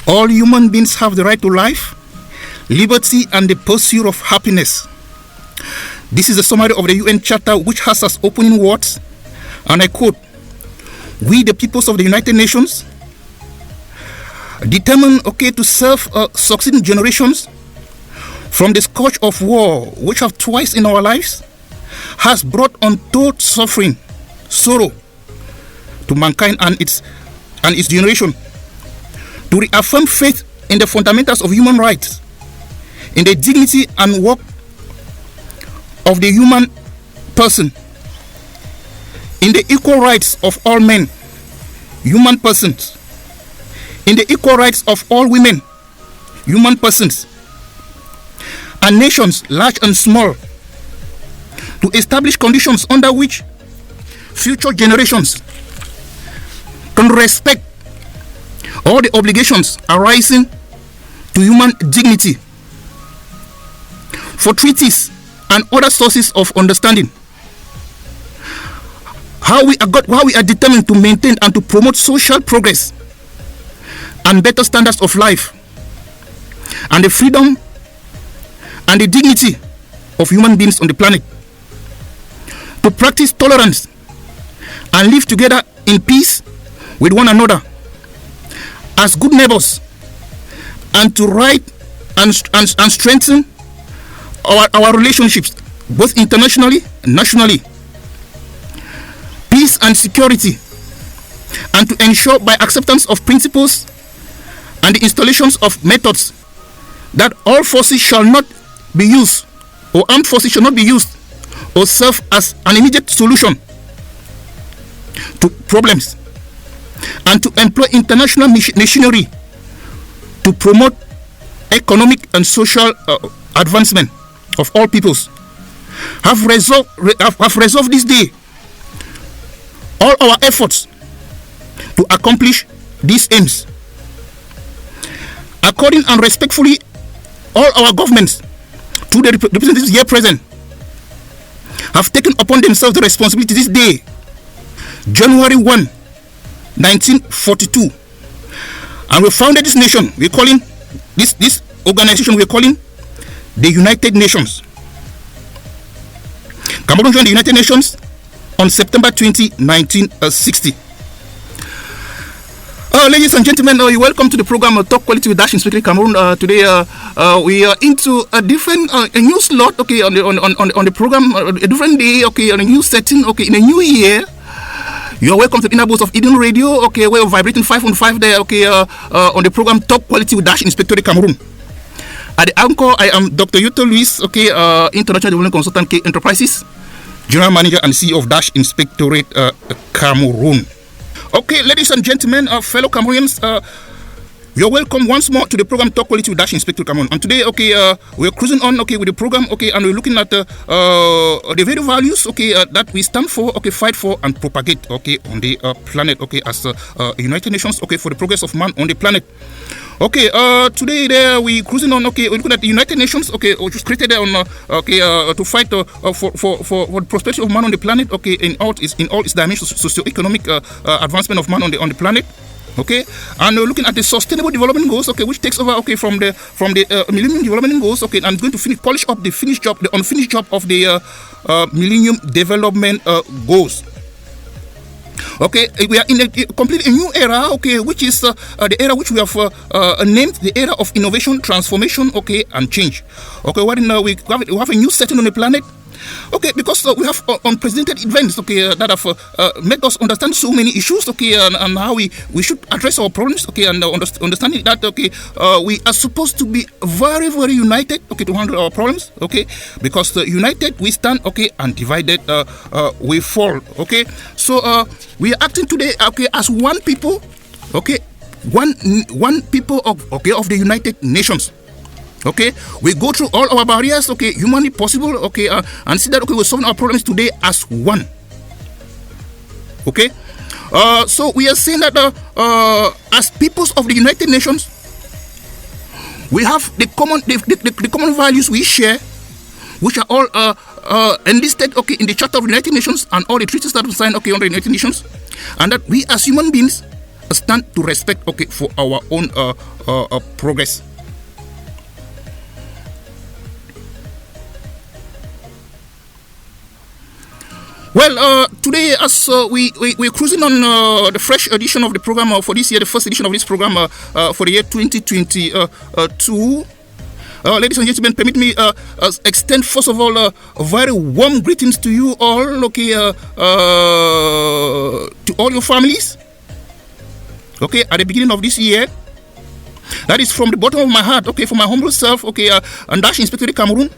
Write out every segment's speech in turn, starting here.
All human beings have the right to life, liberty, and the pursuit of happiness. This is a summary of the UN Charter, which has as opening words, and I quote, "We, the peoples of the United Nations, determined to serve succeeding generations from the scourge of war, which have twice in our lives has brought untold suffering, sorrow to mankind and its generation, to reaffirm faith in the fundamentals of human rights, in the dignity and work of the human person, in the equal rights of all men, human persons, in the equal rights of all women, human persons, and nations large and small, to establish conditions under which future generations can respect all the obligations arising to human dignity, for treaties and other sources of understanding, how we are determined to maintain and to promote social progress and better standards of life, and the freedom and the dignity of human beings on the planet, to practice tolerance and live together in peace with one another as good neighbors, and to right and strengthen our relationships both internationally and nationally, peace and security, and to ensure by acceptance of principles and the installations of methods that all forces shall not be used, or armed forces shall not be used or serve as an immediate solution to problems, and to employ international machinery to promote economic and social advancement of all peoples, have resolved this day all our efforts to accomplish these aims. According and respectfully, all our governments, through the representatives here present, have taken upon themselves the responsibility this day, January 1, 1942, and we founded this nation. We're calling this organization, we're calling the United Nations. Cameroon joined the United Nations on September 20, 1960. Ladies and gentlemen, you're welcome to the program Talk Quality with Inspectorate Cameroon. Today we are into a different a new slot, on the program, a different day, on a new setting, in a new year. You are welcome to the inner booth of Eden Radio, we're vibrating 5.5 there, on the program Talk Quality with Inspectorate Cameroon. At the anchor, I am Dr. Yuto Luis, International Development Consultant, K Enterprises, General Manager and CEO of Inspectorate Cameroon. Okay, ladies and gentlemen, fellow Cameroonians, you're welcome once more to the program Talk Quality with Inspectorate Cameroon. And today, we're cruising on, with the program, and we're looking at the very values, that we stand for, fight for and propagate, on the planet, as United Nations, for the progress of man on the planet. Today there we cruising on. We're looking at the United Nations. Which was created on to fight for the prosperity of man on the planet. In all its dimensions, socio-economic advancement of man on the planet. And we're looking at the Sustainable Development Goals. Which takes over. From the Millennium Development Goals. And going to polish up the unfinished job of the Millennium Development Goals. We are in a completely new era, which is the era which we have named the era of innovation, transformation, and change. Wherein we have a new setting on the planet. Because we have unprecedented events, that have made us understand so many issues, and how we should address our problems, and understanding that, we are supposed to be very, very united, to handle our problems, because united we stand, and divided we fall, So we are acting today, as one people, one people of the United Nations. We go through all our barriers, humanly possible, and see that, we're solving our problems today as one. So we are saying that as peoples of the United Nations, we have the common values we share, which are all enlisted, in the Charter of the United Nations and all the treaties that we signed, under the United Nations, and that we as human beings stand to respect, okay, for our own progress. Well, today, as we're cruising on the fresh edition of the program for this year, the first edition of this program for the year 2022. Ladies and gentlemen, permit me extend first of all a very warm greetings to you all, okay, to all your families, okay, at the beginning of this year. That is from the bottom of my heart, okay, for my humble self, okay, and Dash Inspectorate Cameroon.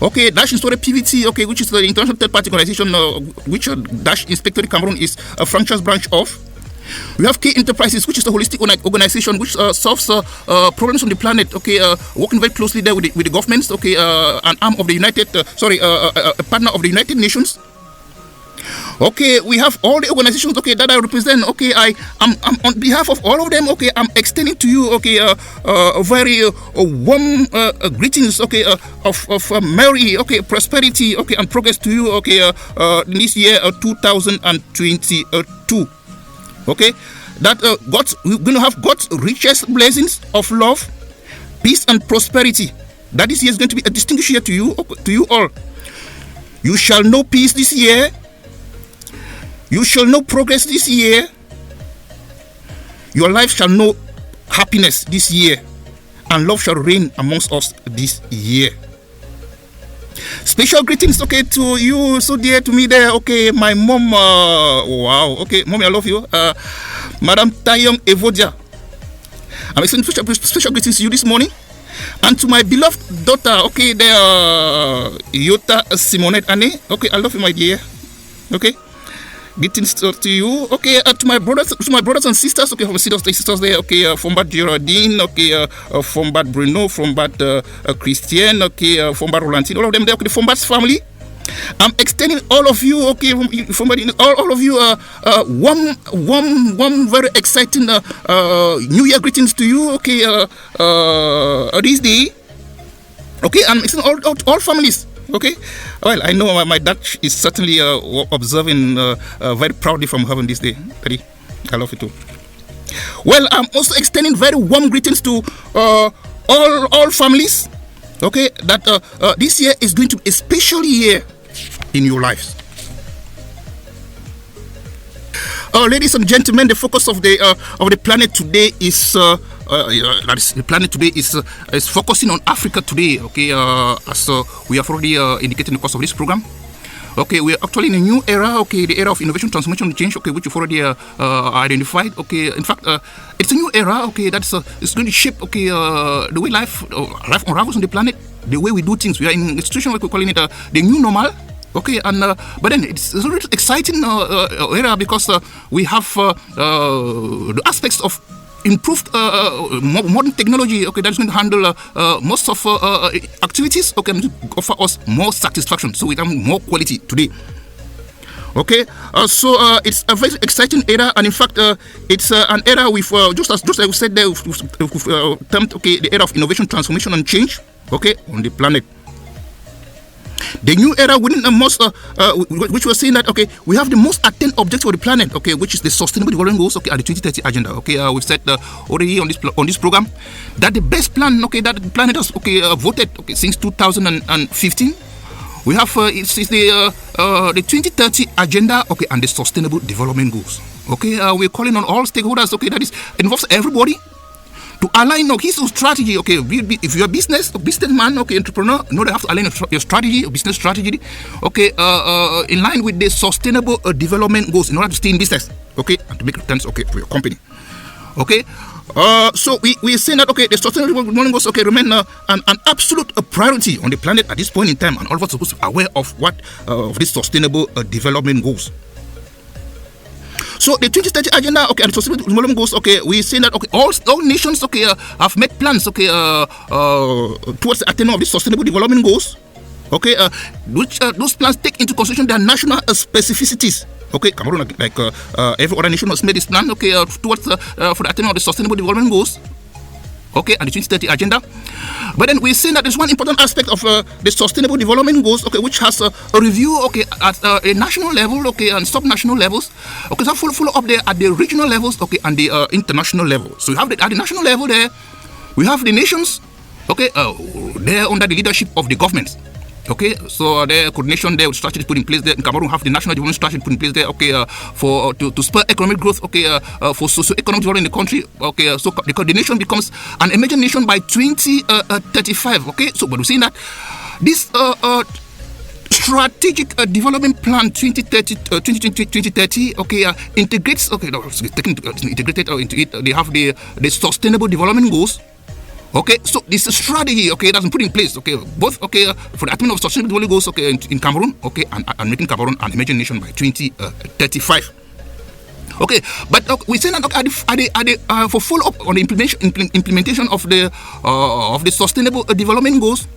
Okay, Dash Inspectorate PVT, okay, which is the international third-party organization which Dash Inspectorate Cameroon is a franchise branch of. We have K Enterprises, which is a holistic organization which solves problems on the planet. Okay, working very closely there with the governments. Okay, an arm of the a partner of the United Nations. Okay, we have all the organizations, okay, that I represent. Okay, I'm on behalf of all of them. Okay, I'm extending to you, okay, a very warm greetings, okay, of merry, okay, prosperity, okay, and progress to you, okay, in this year 2022. Okay, that we're going to have God's richest blessings of love, peace, and prosperity. That this year is going to be a distinguished year to you all. You shall know peace this year. You shall know progress this year. Your life shall know happiness this year, and love shall reign amongst us this year. Special greetings, okay, to you, so dear to me there, okay, my mom, wow, okay, mommy, I love you, Madam Tayong Evodia. I'm extending special greetings to you this morning, and to my beloved daughter, okay, there, Yota Simonette Anne, okay, I love you, my dear, okay. Greetings to you, okay. To my brothers and sisters, okay, from sisters there, okay. From Bad Geraldine, okay. From Bad Bruno, from Bad Christian, okay. From Bad Rolantine, all of them there, okay. From Bad's family, I'm extending all of you, okay. From all of you, warm, very exciting New Year greetings to you, okay. This day, okay. I'm extending all families. Okay, well, I know my dad is certainly observing very proudly from heaven this day. Daddy, I love you too. Well, I'm also extending very warm greetings to all families. Okay, that this year is going to be a special year in your lives. Ladies and gentlemen, the focus of the planet today is. The planet today is focusing on Africa today. Okay, as we have already indicated in the course of this program. Okay, we are actually in a new era. Okay, the era of innovation, transformation, and change. Okay, which you've already identified. Okay, in fact, it's a new era. Okay, that's it's going to shape. Okay, the way life unravels on the planet, the way we do things. We are in a situation where we're calling it the new normal. Okay, and but then it's a really exciting era because we have the aspects of improved modern technology, okay, that's going to handle most of activities, okay, and to offer us more satisfaction, so we have more quality today. Okay, so it's a very exciting era, and in fact, it's an era with just as we said there, termed, okay, the era of innovation, transformation, and change, okay, on the planet. The new era within the most, which we're saying that, okay, we have the most attained objective of the planet, okay, which is the Sustainable Development Goals, okay, and the 2030 agenda, okay. We've said already on this program that the best plan, okay, that the planet has, okay, voted, okay, since 2015. We have it's the 2030 agenda, okay, and the Sustainable Development Goals, okay. We're calling on all stakeholders, okay, that is involves everybody, to align his strategy, okay. If you're a businessman, okay, entrepreneur, you know they have to align your strategy, your business strategy, okay, in line with the Sustainable Development Goals in order to stay in business, okay, and to make returns, okay, for your company, okay. So we're saying that, okay, the Sustainable Development Goals, okay, remain an absolute priority on the planet at this point in time, and all of us are supposed to be aware of what of these Sustainable Development Goals. So the 2030 agenda, okay, and the Sustainable Development Goals, okay, we're saying that, okay, all nations, okay, have made plans, okay, towards the attainment of these Sustainable Development Goals, okay, which those plans take into consideration their national specificities. Okay, Cameroon, like every other nation, has made this plan, okay, towards for the attainment of the Sustainable Development Goals. okay, and the 2030 agenda. But then we're seeing that there's one important aspect of the Sustainable Development Goals, okay, which has a review, okay, at a national level, okay, and sub-national levels, okay, so follow up there at the regional levels, okay, and the international level. So you have at the national level there, we have the nations, okay, they're under the leadership of the governments. Okay, so the coordination there, strategy put in place there. In Cameroon, have the national development strategy put in place there. Okay, to spur economic growth. Okay, for socio-economic development in the country. Okay, so the nation becomes an emerging nation by 2035. Okay, so but we're seeing that this strategic development plan 2030 okay, integrates. Okay, no, it's integrated into it. They have the sustainable development goals. Okay, so this strategy, okay, that's been put in place, okay, both, okay, for the attainment of sustainable development goals, okay, in Cameroon, okay, and making Cameroon an emerging nation by 2035. Okay, but we say that for follow-up on the implementation of the sustainable development goals,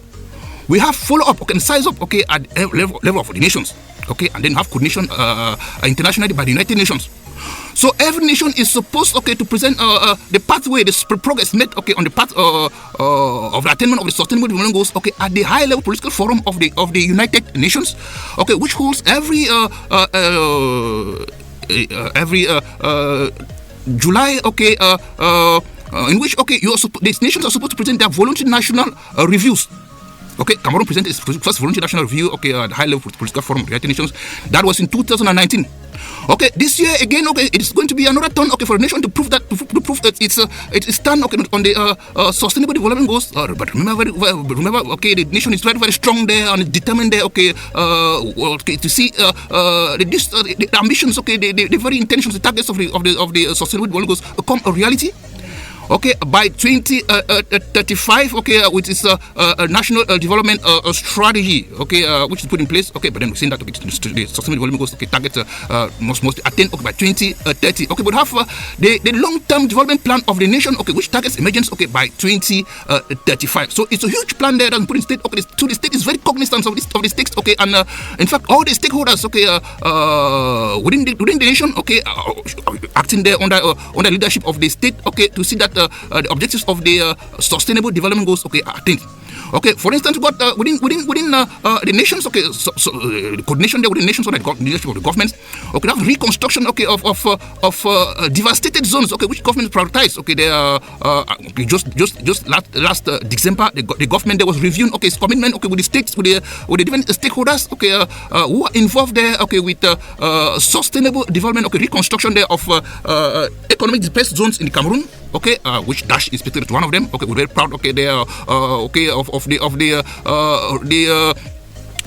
we have follow-up, okay, and size up, okay, at level of the nations, okay, and then have coordination internationally by the United Nations. So every nation is supposed, okay, to present the pathway, the progress made, okay, on the path of the attainment of the sustainable development goals, okay, at the high-level political forum of the United Nations, okay, which holds every July, okay, in which, okay, these nations are supposed to present their voluntary national reviews. Okay, Cameroon presented its first voluntary national review, okay, at the high-level political forum of the United Nations. That was in 2019. Okay, this year again, okay, it's going to be another turn, okay, for the nation to prove that it's stand, okay, on the sustainable development goals. But remember, okay, the nation is very, very strong there and it's determined there, okay, okay, to see the ambitions, okay, the very intentions, the targets of the sustainable development goals become a reality. Okay, by 2035, okay, which is a national development strategy, okay, which is put in place. Okay, but then we're saying that, okay, the sustainable development goals, okay, targets must attain, okay, by 2030. Okay, but have the long-term development plan of the nation, okay, which targets emergence, okay, by 2035. So it's a huge plan there that's put in state. Okay, so the state is very cognizant of the stakes, okay, and in fact, all the stakeholders, okay, within the nation, okay, acting there under leadership of the state, okay, to see that the objectives of the sustainable development goals, okay, are attained. Okay, for instance, what within the nations, okay, so the coordination there with the nations under the leadership of the governments, okay, have reconstruction, okay, of devastated zones, okay, which governments prioritize, okay, they okay, just last December, the government there was reviewing, okay, its commitment, okay, with the states, with the different stakeholders, okay, who are involved there, okay, with sustainable development, okay, reconstruction there of economic depressed zones in the Cameroon. Okay, which Dash Inspectorate is one of them. Okay, we're very proud. Okay, they are okay of the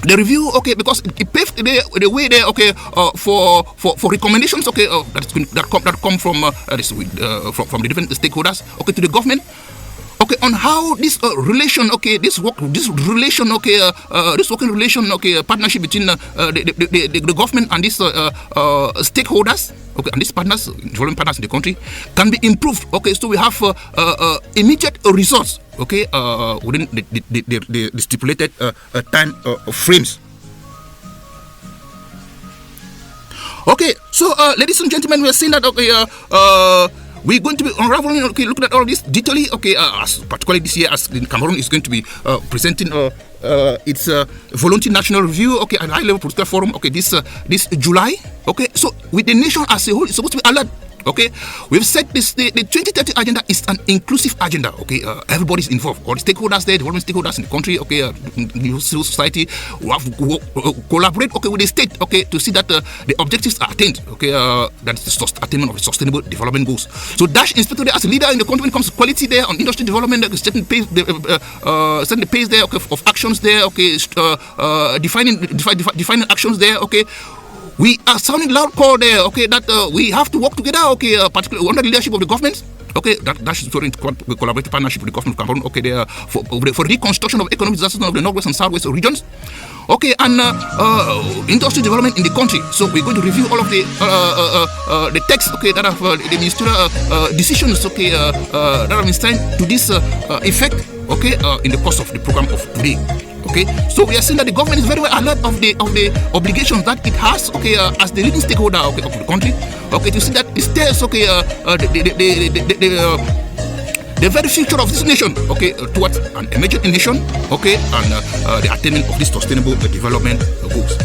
review. Okay, because it paved the way there. Okay, for recommendations. Okay, that come from the different stakeholders. Okay, to the government. Okay, on how this relation, okay, this working relation, okay, partnership between the government and these stakeholders, okay, and these partners, development partners in the country, can be improved. Okay, so we have immediate results, okay, within the stipulated time frames. Okay, so ladies and gentlemen, we are seeing that, okay, we're going to be unraveling, okay, looking at all this detailing, okay, particularly this year, as Cameroon is going to be presenting its voluntary national review, okay, at high-level political forum, okay, this July, okay. So with the nation as a whole, it's supposed to be alert. Okay, we've said this. The 2030 agenda is an inclusive agenda. Okay, everybody's involved. All the stakeholders there, development stakeholders in the country. Okay, the civil society who have to collaborate. Okay, with the state. Okay, to see that the objectives are attained. Okay, that's the attainment of the sustainable development goals. So Dash Inspectorate as a leader in the country when it comes to quality there on industry development, setting the pace there. Okay, of actions there. Okay, defining actions there. Okay. We are sounding loud call there, okay, that we have to work together, okay, particularly under the leadership of the government. Okay, that should be a collaborative partnership with the government of Cameroon, okay, there for reconstruction of economic disasters of the northwest and southwest regions. Okay, and industry development in the country. So we're going to review all of the texts, okay, that have the ministerial decisions, okay, that have been signed to this effect, okay, in the course of the program of today. Okay, so we are seeing that the government is very well alert of the obligations that it has, okay, as the leading stakeholder, okay, of the country, okay, to see that it stays, okay, the very future of this nation, okay, towards an emerging nation, okay, and the attainment of these sustainable development goals.